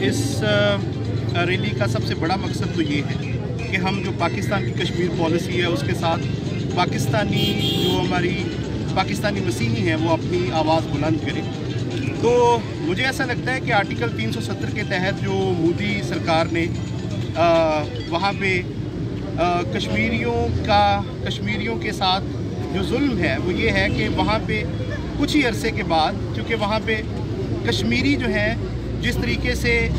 इस रैली का सबसे बड़ा मकसद तो ये है कि हम जो पाकिस्तान की कश्मीर पॉलिसी है उसके साथ पाकिस्तानी मसीही हैं वो अपनी आवाज़ बुलंद करें। तो मुझे ऐसा लगता है कि आर्टिकल 370 के तहत जो मोदी सरकार ने वहाँ पे कश्मीरियों के साथ जो जुल्म है वो ये है कि वहाँ पे कुछ ही अरसे के बाद, क्योंकि वहाँ पे कश्मीरी जो है जिस तरीके से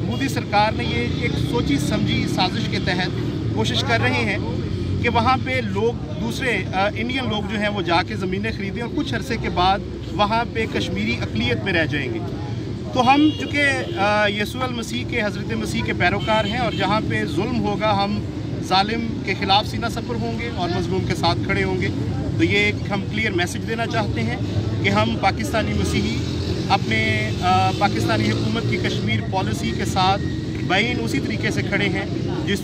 मोदी सरकार ने ये एक सोची समझी साजिश के तहत कोशिश कर रहे हैं कि वहाँ पे लोग दूसरे इंडियन लोग जो हैं वो जाके ज़मीनें ख़रीदें और कुछ अरसे के बाद वहाँ पे कश्मीरी अक़लियत में रह जाएंगे। तो हम चूँकि यसू अल मसीह के हज़रत मसीह के पैरोकार हैं और जहाँ पे जुल्म होगा हम ज़ालिम के ख़िलाफ़ सीना सफ़र होंगे और मज़लूम के साथ खड़े होंगे। तो ये एक हम क्लियर मैसेज देना चाहते हैं कि हम पाकिस्तानी मसीही अपने पाकिस्तानी हुकूमत की कश्मीर पॉलिसी के साथ बैन उसी तरीके से खड़े हैं जिस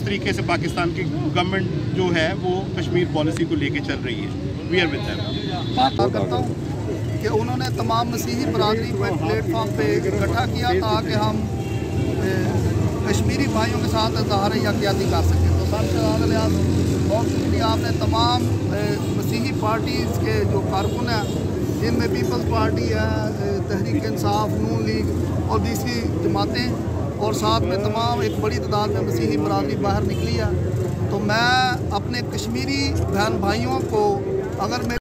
तरीके से पाकिस्तान की गवर्नमेंट जो है वो कश्मीर पॉलिसी को लेके चल रही है। We are with them. बात करता हूँ कि उन्होंने तमाम मसीही बरादरी को एक प्लेटफॉर्म पे इकट्ठा किया ताकि हम कश्मीरी भाइयों के साथ इज़हार यकजहती कर सकें। तो सबसे लिहाज बहुत शुक्रिया, आपने तमाम मसीही पार्टीज़ के जो कारकुन हैं जिनमें पीपल्स पार्टी है, तहरीक इंसाफ, नून लीग और दूसरी जमातें और साथ में तमाम एक बड़ी तादाद में मसीही बरादरी बाहर निकली है। तो मैं अपने कश्मीरी बहन भाइयों को अगर मैं